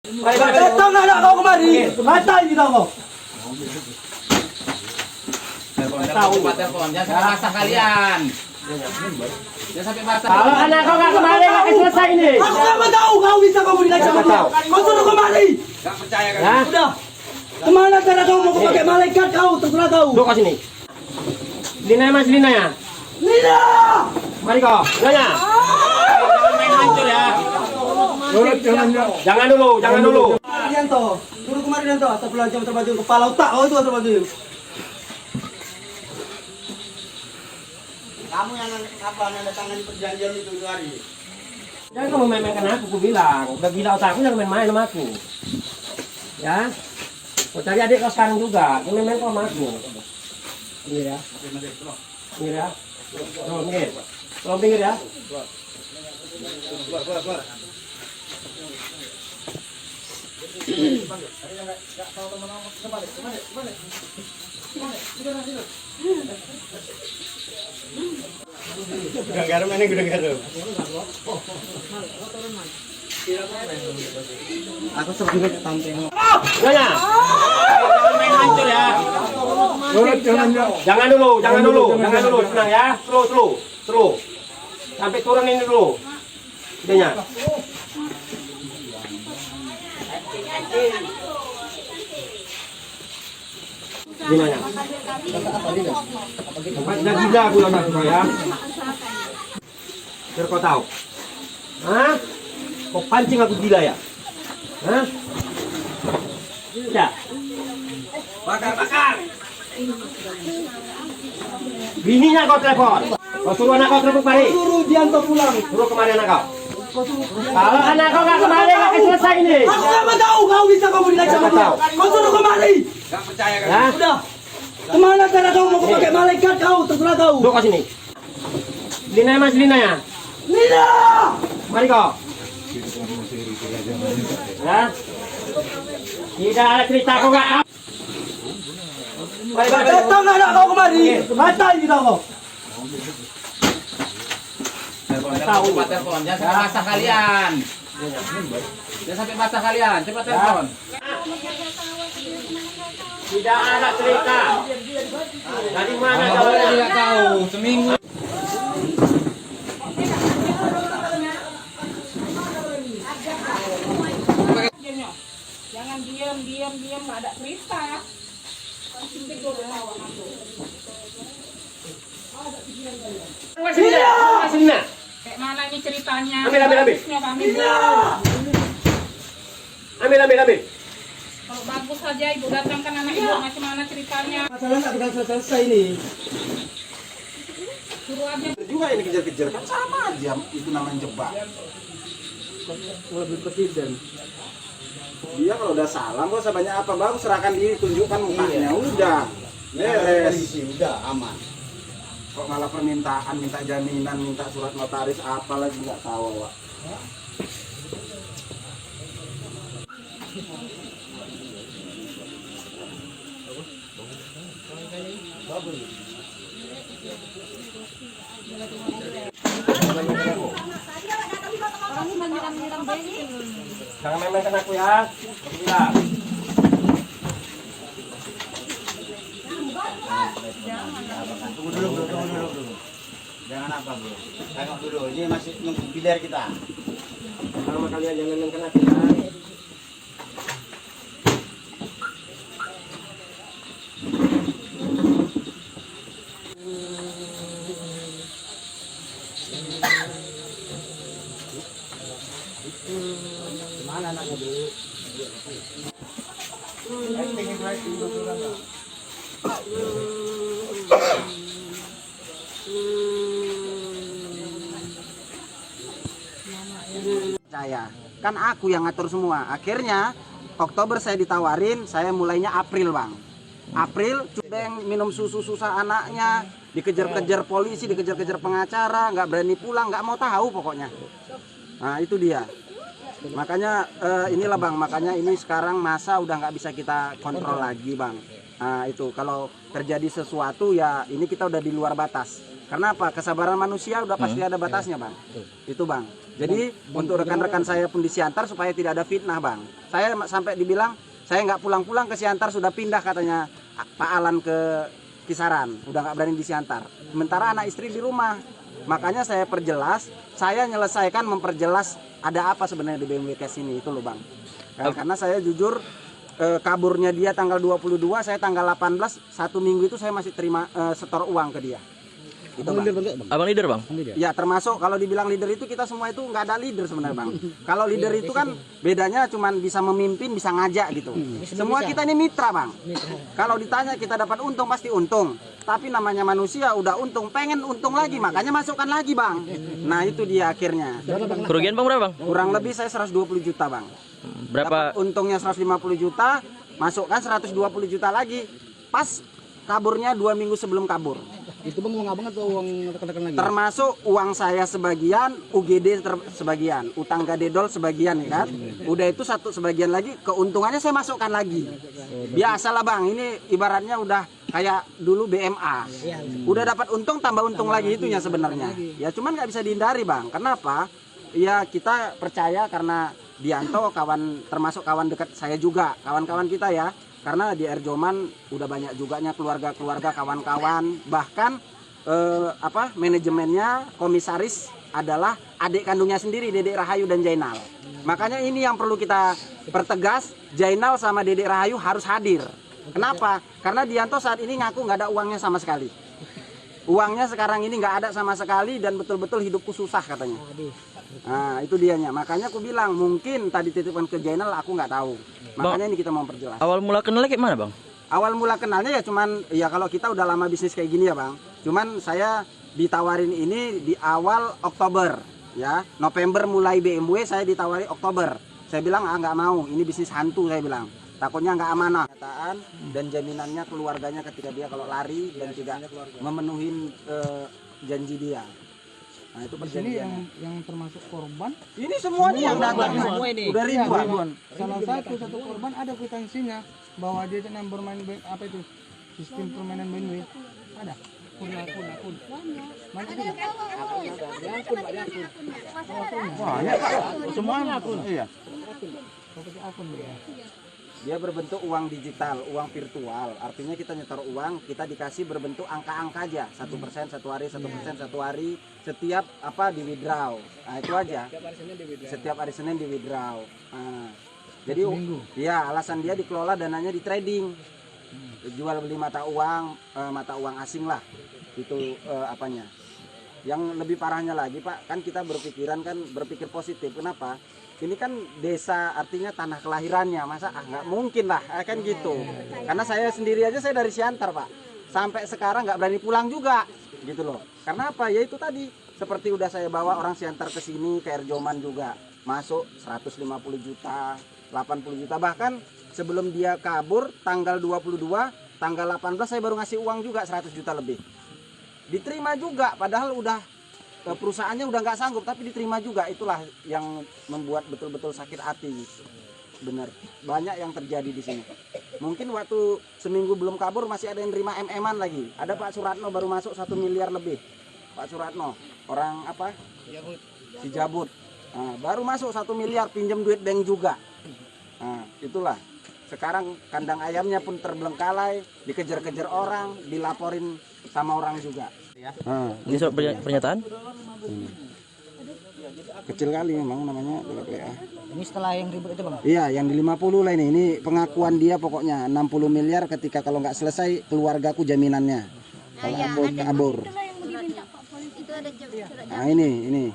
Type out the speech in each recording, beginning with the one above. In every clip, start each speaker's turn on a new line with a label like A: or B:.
A: Datang anak kau kemari, matain kita kau.
B: Tahu telepon, jangan sampai basah kalian. Jangan sampai basah.
C: Kalau anak kau nggak kembali nggak akan selesai ini.
A: Aku nggak tahu kau bisa kamu dilacak sama dia. Kau suruh kemari.
B: Gak percaya kan?
C: Ya,
A: Udah. Kemana cara kau mau pakai malaikat kau? Terserah kau.
C: duduk ke sini. Lina mas Lina ya.
A: Lina.
C: Mari kau, Lina.
B: Jangan main hancur ya.
C: Jangan dulu.
A: Yanto, suruh kemari Yanto. Astagfirullahaladzim, terbaju kepala otak kau itu terbaju.
D: Kamu yang nandatangani perjanjian itu hari.
C: Jangan kamu main-mainkan aku bilang. Udah gila otakku jangan main-main sama aku. Ya. Kau cari adik kau sekarang juga. Jangan main-main kau sama aku. Pinggir ya. Pinggir ya. Pinggir. Tolong pinggir ya.
D: Gudang garam ini gudang garam.
A: Aku sebut tanteng.
C: Lina.
B: Jangan main hancur ya.
C: Jangan dulu. Tenang ya. Slow. Sampai turun ini dulu. Idenya. Gimana? Sudah gila aku sama ya. Biar kau tahu. Hah? Kau pancing aku gila ya? Hah? Ya.
B: Bakar.
C: Bininya kau telepon. Kau suruh anak kau telepon kemari.
A: Suruh Dianto pulang.
C: Suruh kemari anak kau. Kalau anak kau nggak kemari nggak akan selesai ini.
A: Aku nggak tahu kau bisa kamu dilacak sama dia. Kau suruh kemari.
B: Gak percaya kan?
C: Ya.
A: Udah. Kemana cara kau mau pakai malaikat kau? Terserah kau.
C: Duduk ke sini. Lina mas Lina ya.
A: Lina.
C: Mari kau. Ya. Tidak ada cerita kau nggak.
A: Datang anak kau kemari, matain kita kau.
B: Tahu telepon, jangan sampai basah kalian. Jangan sampai basah kalian. Coba telepon.
C: Tidak ada cerita. Dari mana kau
B: Awalnya tidak tahu. Seminggu.
E: Jangan diam, nggak ada cerita.
C: Mas Lina.
E: Kayak mana ini ceritanya?
C: Ambil.
E: Bagusnya kami bilang.
C: Ambil.
E: Kalau bagus saja ibu datangkan anak ibu, macam mana ceritanya?
A: Masalah nggak bisa selesai ini.
E: Suruh aja.
D: Juga ini kejar-kejar kan sama aja itu namanya jebak.
A: Lebih presiden.
D: Dia kalau udah salah gak usah banyak apa, baru serahkan diri, tunjukkan mukanya, udah beres. Udah aman. Kok malah permintaan, minta jaminan, minta surat notaris, apa lagi nggak tahu, Wak.
C: Jangan main-mainkan aku ya. Aku bilang.
D: Tunggu dulu. Jangan apa, Bro. Tengok dulu, ini masih nunggu bilir kita.
C: Sama kalian jangan main-mainkan aku ya.
D: Gimana anaknya dulu? Saya kan aku yang ngatur semua. Akhirnya Oktober saya ditawarin, saya mulainya April, Bang. April cudeng minum susu susah anaknya, dikejar-kejar polisi, dikejar-kejar pengacara, nggak berani pulang, nggak mau tahu pokoknya. Nah itu dia. Makanya inilah Bang, makanya ini sekarang masa udah nggak bisa kita kontrol lagi Bang. Nah itu kalau terjadi sesuatu ya ini kita udah di luar batas. Karena apa? Kesabaran manusia udah pasti ada batasnya, Bang. Itu, Bang. Jadi untuk rekan-rekan saya pun di Siantar supaya tidak ada fitnah, Bang. Saya sampai dibilang saya nggak pulang-pulang ke Siantar, sudah pindah katanya Pak Alan ke Kisaran, udah nggak berani di Siantar. Sementara anak istri di rumah. Makanya saya perjelas, saya menyelesaikan memperjelas ada apa sebenarnya di BMW Cash ini, itu loh, Bang. Karena saya jujur kaburnya dia tanggal 22, saya tanggal 18, 1 minggu itu saya masih terima setor uang ke dia. Itu, Bang.
F: Abang leader, Bang?
D: Ya, termasuk kalau dibilang leader itu kita semua itu nggak ada leader sebenarnya, Bang. Kalau leader itu kan bedanya cuman bisa memimpin, bisa ngajak gitu. Semua kita ini mitra, Bang. Kalau ditanya kita dapat untung pasti untung. Tapi namanya manusia udah untung, pengen untung lagi, makanya masukkan lagi, Bang. Nah, itu dia akhirnya.
F: Kerugian Bang berapa, Bang?
D: Kurang lebih saya 120 juta, Bang.
F: Berapa?
D: Dapat untungnya 150 juta, masukkan 120 juta lagi. Pas kaburnya 2 minggu sebelum kabur.
A: Itu Bang uang abang atau uang rekan-rekan lagi?
D: Termasuk uang saya sebagian, UGD sebagian, utang gadedol sebagian, ya kan? Udah itu satu sebagian lagi, keuntungannya saya masukkan lagi. Biasalah, Bang, ini ibaratnya udah kayak dulu BMA. Udah dapat untung tambah untung lagi itunya sebenarnya. Ya cuman nggak bisa dihindari, Bang. Kenapa? Ya kita percaya karena Dianto kawan, termasuk kawan dekat saya juga, kawan-kawan kita ya. Karena di Erjoman udah banyak juganya keluarga-keluarga, kawan-kawan, bahkan manajemennya, komisaris adalah adik kandungnya sendiri, Dedek Rahayu dan Jainal. Makanya ini yang perlu kita pertegas, Jainal sama Dedek Rahayu harus hadir. Kenapa? Karena Dianto saat ini ngaku nggak ada uangnya sama sekali. Uangnya sekarang ini nggak ada sama sekali dan betul-betul hidupku susah katanya. Nah, itu dianya. Makanya aku bilang mungkin tadi titipkan ke Jainal, aku nggak tahu. Makanya ini kita mau perjelas.
F: Awal mula kenalnya kayak mana, Bang?
D: Awal mula kenalnya ya cuman ya kalau kita udah lama bisnis kayak gini ya, Bang. Cuman saya ditawarin ini di awal Oktober ya. November mulai BMW, saya ditawari Oktober. Saya bilang nggak mau, ini bisnis hantu saya bilang. Takutnya nggak amanah. Kenyataan dan jaminannya keluarganya ketika dia kalau lari dan tidak memenuhi janji dia. Nah, itu perjanjiannya.
A: Yang termasuk korban.
D: Ini semuanya yang datang semua ini. Udah ribuan.
A: Salah satu korban ada kwitansinya bahwa dia yang bermain apa itu sistem permainan BMW ada. Akun.
B: Banyak, Pak. Semuanya akun. Iya.
A: Akun dia.
D: Dia berbentuk uang digital, uang virtual. Artinya kita nyetor uang, kita dikasih berbentuk angka-angka aja. 1% satu hari, 1% satu hari. Setiap di withdraw. Nah, itu aja. Setiap hari Senin di withdraw. Nah, jadi ya alasan dia dikelola dananya di trading. Jual beli mata uang asing lah. Itu apanya. Yang lebih parahnya lagi, Pak, kan kita berpikir positif. Kenapa? Ini kan desa, artinya tanah kelahirannya, masa nggak mungkin lah, kan gitu. Karena saya sendiri aja, saya dari Siantar, Pak, sampai sekarang nggak berani pulang juga, gitu loh. Karena apa? Ya itu tadi, seperti udah saya bawa orang Siantar ke sini, ke Erjoman juga, masuk 150 juta, 80 juta, bahkan sebelum dia kabur, tanggal 22, tanggal 18 saya baru ngasih uang juga 100 juta lebih. Diterima juga, padahal udah perusahaannya udah nggak sanggup, tapi diterima juga. Itulah yang membuat betul-betul sakit hati. Bener, banyak yang terjadi di sini. Mungkin waktu seminggu belum kabur masih ada yang nerima MM-an lagi. Ada Pak Suratno baru masuk 1 miliar lebih. Pak Suratno, orang apa? Si Jabut. Nah, baru masuk 1 miliar, pinjam duit bank juga. Nah, itulah. Sekarang kandang ayamnya pun terbengkalai, dikejar-kejar orang, dilaporin sama orang juga.
F: Ini surat pernyataan?
D: Kecil kali memang namanya PA.
A: Ini setelah yang ribut itu, Bang.
D: Iya, yang di 50 lah ini. Ini pengakuan dia pokoknya 60 miliar ketika kalau nggak selesai keluargaku jaminannya. Kalau aku kabur.
G: Itulah yang mau diminta Pak Polisi itu ada surat.
D: Nah, ini.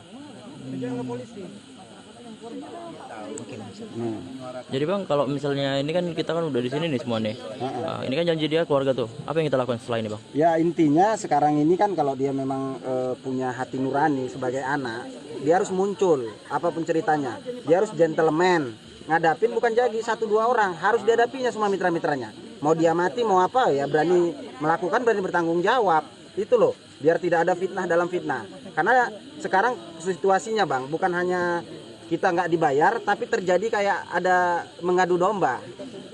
F: Jadi Bang, kalau misalnya ini kan kita kan udah di sini nih semua nih. Nah, ini kan janji dia keluarga tuh. Apa yang kita lakukan setelah ini, Bang?
D: Ya intinya sekarang ini kan kalau dia memang punya hati nurani sebagai anak, dia harus muncul apapun ceritanya. Dia harus gentleman. Ngadapin bukan jadi 1-2 orang, harus dihadapinya semua mitra-mitranya. Mau dia mati mau apa ya berani melakukan, berani bertanggung jawab. Itu loh, biar tidak ada fitnah dalam fitnah. Karena sekarang situasinya, Bang, bukan hanya kita nggak dibayar, tapi terjadi kayak ada mengadu domba.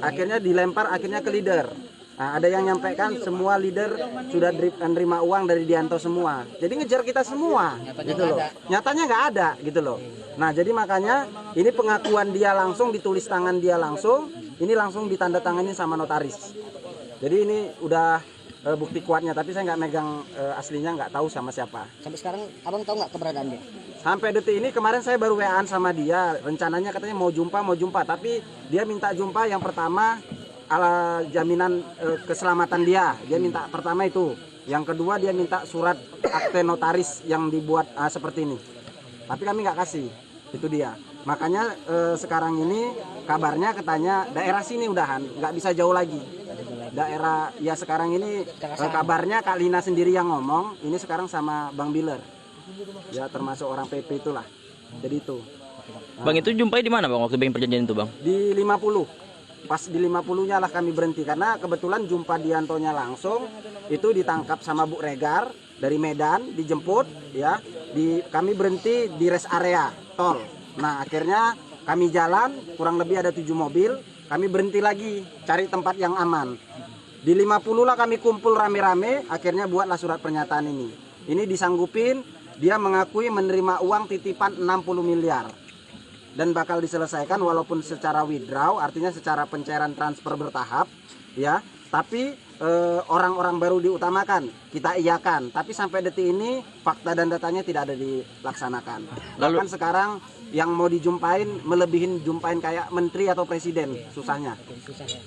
D: Akhirnya dilempar, akhirnya ke leader. Nah, ada yang nyampaikan semua leader sudah nerima uang dari Dianto semua. Jadi ngejar kita semua, gitu loh. Nyatanya nggak ada, gitu loh. Nah, jadi makanya ini pengakuan dia langsung, ditulis tangan dia langsung, ini langsung ditandatangani sama notaris. Jadi ini udah bukti kuatnya, tapi saya nggak megang aslinya, nggak tahu sama siapa.
H: Sampai sekarang abang tahu nggak keberadaan dia?
D: Sampai detik ini kemarin saya baru WA-an sama dia, rencananya katanya mau jumpa, tapi dia minta jumpa yang pertama ala jaminan keselamatan dia minta pertama itu, yang kedua dia minta surat akte notaris yang dibuat seperti ini, tapi kami nggak kasih, itu dia. Makanya sekarang ini kabarnya katanya daerah sini udahan, nggak bisa jauh lagi daerah ya. Sekarang ini kabarnya Kak Lina sendiri yang ngomong, ini sekarang sama Bang Biler ya, termasuk orang PP itulah, jadi itu.
F: Bang, itu jumpai di mana Bang waktu bikin perjanjian itu Bang?
D: Di 50. Pas di 50-nya lah kami berhenti, karena kebetulan jumpa Diantonya langsung itu ditangkap sama Bu Regar dari Medan, dijemput ya, kami berhenti di rest area tol. Nah, akhirnya kami jalan, kurang lebih ada 7 mobil, kami berhenti lagi cari tempat yang aman. Di 50 lah kami kumpul rame-rame, akhirnya buatlah surat pernyataan ini. Ini disanggupin, dia mengakui menerima uang titipan 60 miliar. Dan bakal diselesaikan walaupun secara withdraw, artinya secara pencairan transfer bertahap ya, tapi orang-orang baru diutamakan, kita iyakan, tapi sampai detik ini fakta dan datanya tidak ada dilaksanakan. Bahkan sekarang yang mau dijumpain melebihin jumpain kayak menteri atau presiden, susahnya.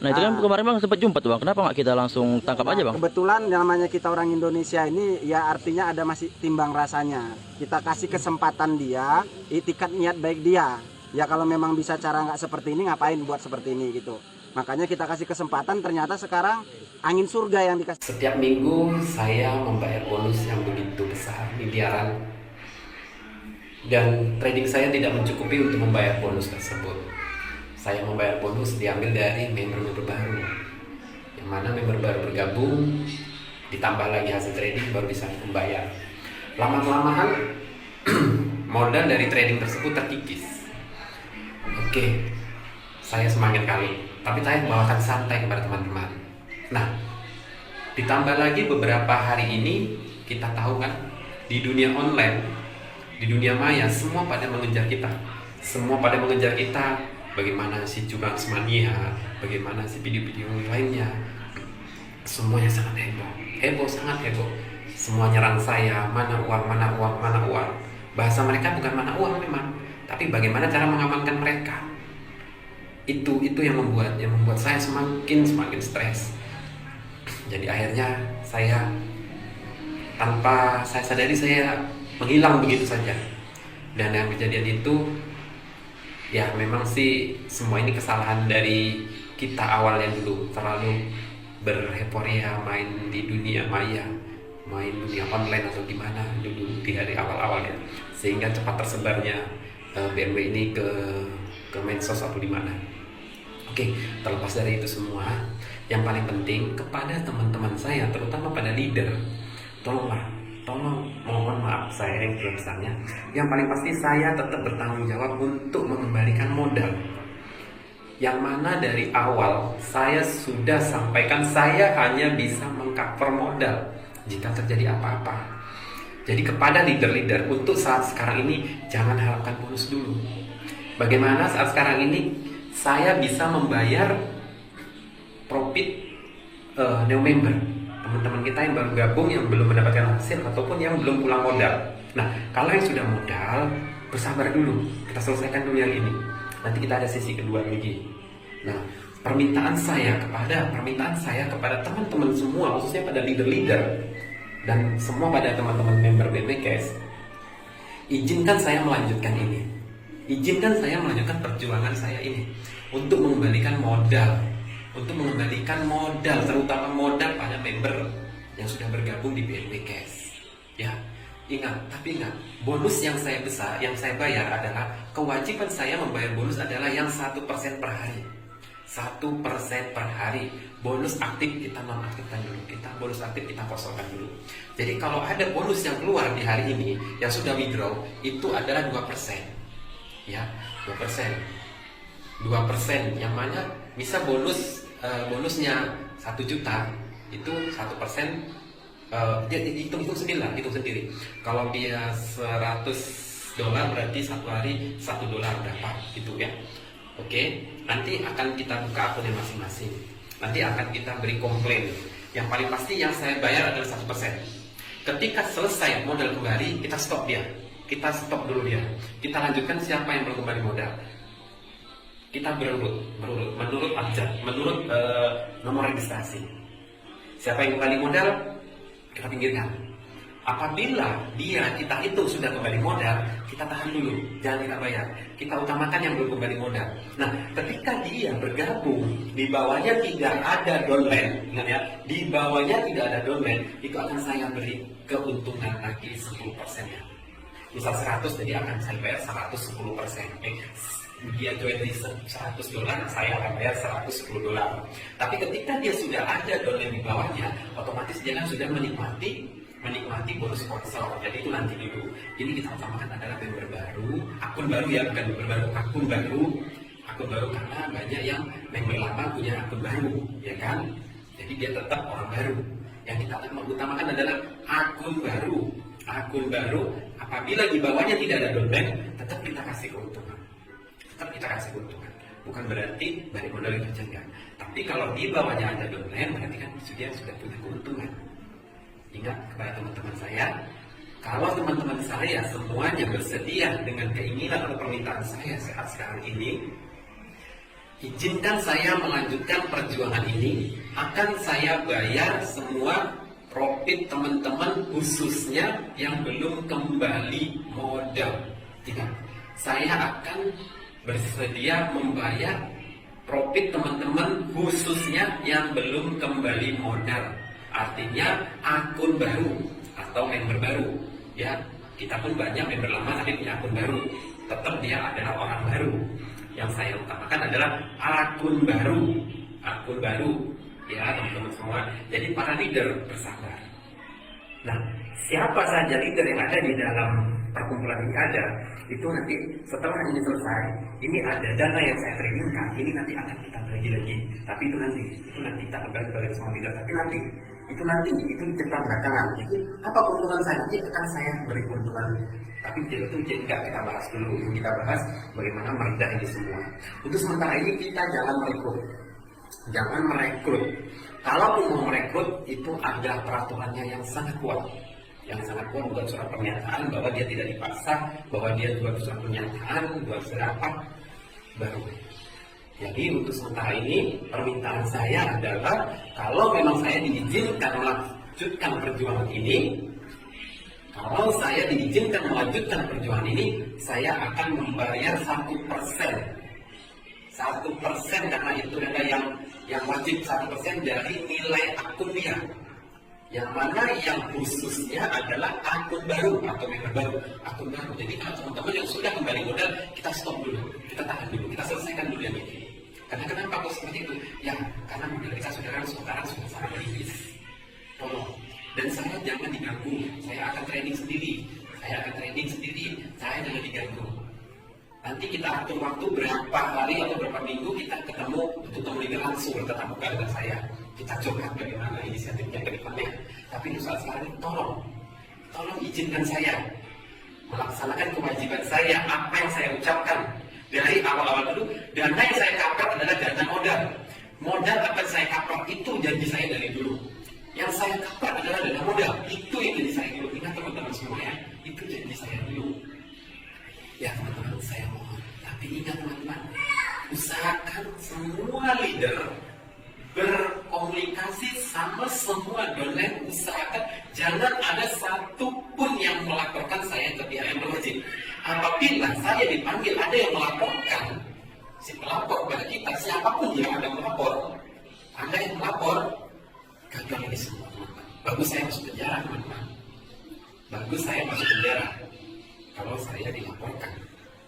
F: Nah, itu kan kemarin Bang sempat jumpa tuh Bang, kenapa nggak kita langsung tangkap aja Bang?
D: Kebetulan yang namanya kita orang Indonesia ini ya, artinya ada masih timbang rasanya. Kita kasih kesempatan dia, itikat niat baik dia. Ya kalau memang bisa cara nggak seperti ini, ngapain buat seperti ini gitu. Makanya kita kasih kesempatan, ternyata sekarang angin surga yang dikasih.
I: Setiap minggu saya membayar bonus yang begitu besar, miliaran. Dan trading saya tidak mencukupi untuk membayar bonus tersebut. Saya membayar bonus diambil dari member-member baru. Yang mana member baru bergabung, ditambah lagi hasil trading baru bisa membayar. Lama-kelamaan modal dari trading tersebut terkikis. Oke, saya semakin kali, tapi saya bawakan santai kepada teman-teman. Nah, ditambah lagi beberapa hari ini kita tahu kan, di dunia online, di dunia maya, semua pada mengejar kita. Semua pada mengejar kita. Bagaimana si Curang Mania, bagaimana si video-video lainnya. Semuanya sangat heboh, sangat heboh. Semua nyerang saya, mana uang, mana uang, mana uang. Bahasa mereka bukan mana uang memang, tapi bagaimana cara mengamankan mereka. Itu yang membuat saya semakin stres. Jadi akhirnya saya tanpa saya sadari saya menghilang begitu saja. Dan yang kejadian itu ya memang sih semua ini kesalahan dari kita awalnya dulu, terlalu berheporia main di dunia maya, main dunia online atau gimana dulu di hari awal-awalnya, sehingga cepat tersebarnya BMW ini ke medsos atau di mana. Oke, terlepas dari itu semua, yang paling penting kepada teman-teman saya, terutama pada leader, tolong mohon maaf saya yang besarnya. Yang paling pasti saya tetap bertanggung jawab untuk mengembalikan modal. Yang mana dari awal saya sudah sampaikan saya hanya bisa mengcover modal jika terjadi apa-apa. Jadi kepada leader-leader untuk saat sekarang ini jangan harapkan bonus dulu. Bagaimana saat sekarang ini saya bisa membayar profit new member, teman-teman kita yang baru gabung yang belum mendapatkan hasil ataupun yang belum pulang modal. Nah, kalau yang sudah modal, bersabar dulu, kita selesaikan dulu yang ini. Nanti kita ada sesi kedua lagi. Nah, permintaan saya kepada teman-teman semua, khususnya pada leader-leader dan semua pada teman-teman member BMWCash, izinkan saya melanjutkan ini. Izinkan saya melanjutkan perjuangan saya ini untuk mengembalikan modal, terutama modal pada member yang sudah bergabung di BMWCash. Ya, ingat, bonus yang saya bayar adalah kewajiban saya membayar bonus adalah yang 1% per hari. 1% per hari. Bonus aktif kita nonaktifkan dulu, bonus aktif kita kosongkan dulu. Jadi kalau ada bonus yang keluar di hari ini yang sudah withdraw, itu adalah 2%. Ya, 2%. 2%, yang mana bisa bonusnya 1 juta itu 1%. Dia hitung sendiri. Kalau dia $100 berarti satu hari $1 berapa gitu ya. Oke, nanti akan kita buka akunnya masing-masing. Nanti akan kita beri komplain. Yang paling pasti yang saya bayar adalah 1%. Ketika selesai modal kembali, kita stop dia. Kita stop dulu dia. Kita lanjutkan siapa yang belum kembali modal. Kita berurut menurut abjad, menurut nomor registrasi. Siapa yang kembali modal, kita pinggirkan. Apabila kita itu sudah kembali modal, kita tahan dulu, jangan kita bayar. Kita utamakan yang belum kembali modal. Nah, ketika dia bergabung, di bawahnya tidak ada downline, ingat ya, di bawahnya tidak ada downline, itu akan saya beri keuntungan lagi 10%-nya. Misal 100, jadi akan saya bayar 110%. Dia join di $100, saya akan bayar $110. Tapi ketika dia sudah ada downline di bawahnya, otomatis dia kan sudah menikmati bonus sponsor. Jadi itu nanti dulu. Ini kita utamakan adalah member baru, akun baru ya, bukan member baru, akun baru karena banyak yang member lama punya akun baru, ya kan? Jadi dia tetap orang baru. Yang kita utamakan adalah akun baru. Apabila di bawahnya tidak ada downline, tetap kita kasih keuntungan. Bukan berarti balik modal itu enggak. Tapi kalau di bawahnya ada downline, berarti kan dia sudah punya keuntungan. Ingat kepada teman-teman saya, kalau teman-teman saya semuanya bersedia dengan keinginan atau permintaan saya saat sekarang ini, izinkan saya melanjutkan perjuangan ini, akan saya bayar semua profit teman-teman khususnya yang belum kembali modal. Tidak, saya akan bersedia membayar profit teman-teman khususnya yang belum kembali modal. Artinya akun baru atau member baru ya. Kita pun banyak member lama tapi punya akun baru, tetap dia adalah orang baru. Yang saya utamakan adalah akun baru ya teman-teman semua. Jadi para leader bersabar. Nah, siapa saja leader yang ada di dalam perkumpulan ini ada, itu nanti setelah ini selesai, ini ada dana yang saya trainingkan, ini nanti akan kita bagi lagi. Tapi itu nanti kita kembali semua leader. Tapi itu cerita belakangan. Jadi apa keuntungan saya? Nanti akan saya beri keuntungan. Tapi itu enggak kita bahas dulu. Kita bahas bagaimana meredah ini semua. Untuk sementara ini kita jangan merekrut. Kalaupun mau merekrut, itu ada peraturannya yang sangat kuat. Bukan surat pernyataan bahwa dia tidak dipaksa, bahwa dia buat surat pernyataan, buat surat apa baru. Jadi untuk sementara ini permintaan saya adalah kalau memang saya diizinkan melanjutkan perjuangan ini, saya akan membayar 1%. 1% karena itu ada yang wajib 1% dari nilai akun dia. Yang mana yang khususnya adalah akun baru atau member baru, akun baru. Jadi kalau teman-teman yang sudah kembali modal, kita stop dulu, kita tahan dulu, kita selesaikan dulu yang ini. Karena kenapa kok seperti itu? Ya, karena modal kita sekarang sudah sangat menipis. Tolong. Dan saya jangan diganggu. Saya akan training sendiri. Saya jangan diganggu. Nanti kita atur waktu berapa hari atau berapa minggu kita ketemu untuk leader langsung bertatap muka dengan saya. Kita coba bagaimana inisiatifnya ke depannya. Tapi untuk saat sekarang tolong izinkan saya melaksanakan kewajiban saya, apa yang saya ucapkan dari awal-awal dulu. Dana yang saya kapar adalah dana modal. Modal akan saya kapar, itu janji saya dari dulu. Yang saya kapar adalah dana modal, itu yang janji saya dulu. Ingat teman-teman semua ya, itu janji saya dulu. Ya teman-teman, saya mohon. Tapi ingat teman-teman, usahakan semua leader berkomunikasi sama semua downline. Usahakan jangan ada satupun yang melaporkan saya ke pihak yang berwajib. Apabila saya dipanggil ada yang melaporkan, si pelapor kepada kita, siapapun yang ada melapor, ada yang melapor, gagal ini semua teman-teman. Bagus saya masuk penjara teman-teman. Kalau saya dilaporkan.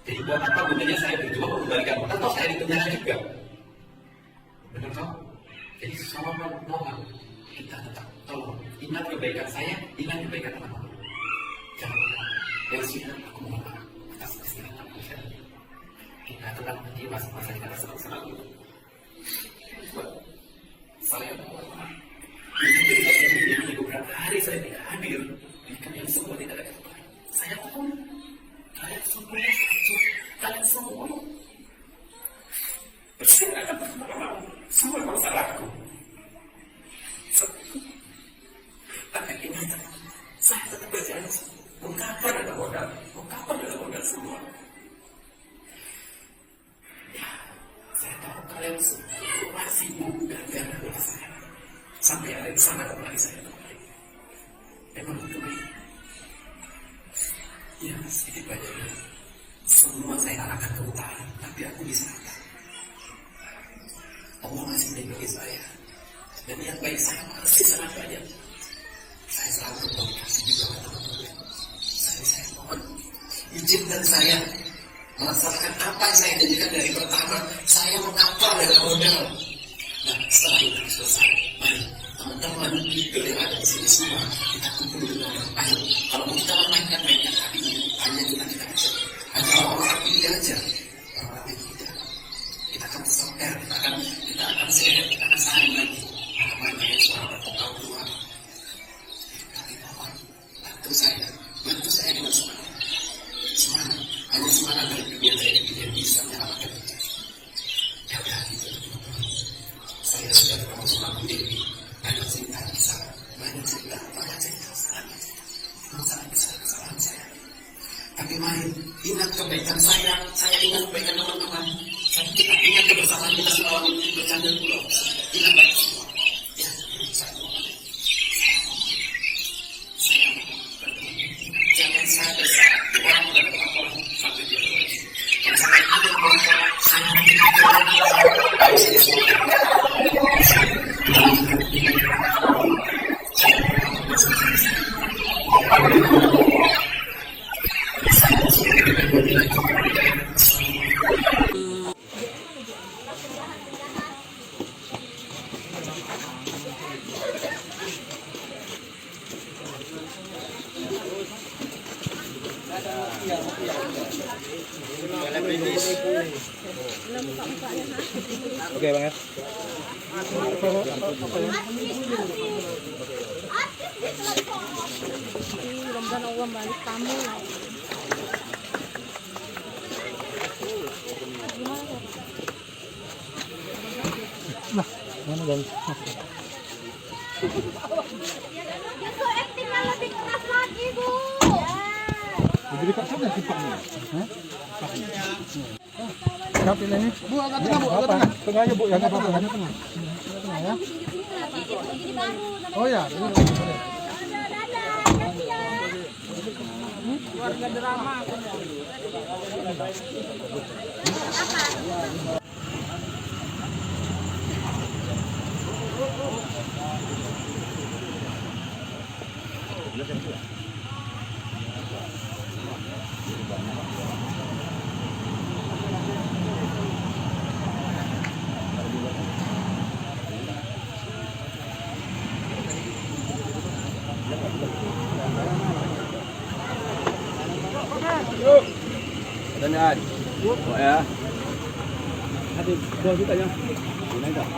I: Jadi buat apa gunanya saya berjuang mengembalikan modal atau saya di penjara juga? Benar toh? Jadi mohon kita tetap tolong ingat kebaikan saya, ingat kebaikan teman-teman. Jangan lupa yang sudah aku mohon maaf atas kesalahan aku. Kita tenang lagi masa-masa kita senang-senang dulu. Saya ini beberapa hari saya tidak hadir. Ini kalian semua tidak ada kabar. Saya pun kalian semua kalian semua berserakan semua masalahku. Tapi ingat, saya tetap berjanji. Mau kapan ada modal? Mau kapan ada modal semua? Ya, saya tahu kalian semua masih muda gara-gara saya. Sampai ada di sana kembali saya kembali. Memang itu. Ya, sedikit banyaknya. Semua saya arahkan ke utara, tapi aku di selatan. Allah masih melindungi saya. Dan niat baik saya masih sangat banyak. Saya selalu berkomunikasi juga dengan teman-teman. Saya mohon izinkan saya melaksanakan apa yang saya jadikan dari pertama. Saya mengapal dengan modal. Nah, setelah itu selesai, mari teman-teman yang ada di sini semua kita kumpul dengan ayo. Kalau kita mainkan hati ini, hanya kita aja. Hanya orang ini aja. Orang itu tidak. Kita akan soker, kita akan share, kita akan saling lagi. Namanya yang suara bertengkar keluar. Tapi mohon, bantu saya dengan semangat. Semangat, hanya semangat dari dunia saya yang bisa menyelamatkan kita. Ya udah gitu. Saya sudah bertemu sama Bu Dewi. Banyak cerita bisa, banyak cerita kesalahan saya. Tapi mari ingat kebaikan saya ingat kebaikan teman-teman. Kita ingat kebersamaan kita selalu bercanda dulu. Ingat baik semua. Ya, saya mohon. Jangan sampai orang dan orang sampai dia lagi. Kalau sampai ada orang saya
A: Oke Bang ya.
G: Mudah-mudahan Allah balik kamu.
A: Nah, mana Bang?
G: Besok actingnya lebih keras lagi, Bu.
A: Jadi Kak siapa tipaknya? Hah? Siapa ini? Bu, agak tengah, Bu, agak tengah. Tengah aja, Bu, yang apa-apa, agak tengah. Tengah ya.
G: Ini baru.
A: Oh ya, ini boleh.
E: Keluarga drama.
B: Dan ya. Hati gua juga ya. Ini dah.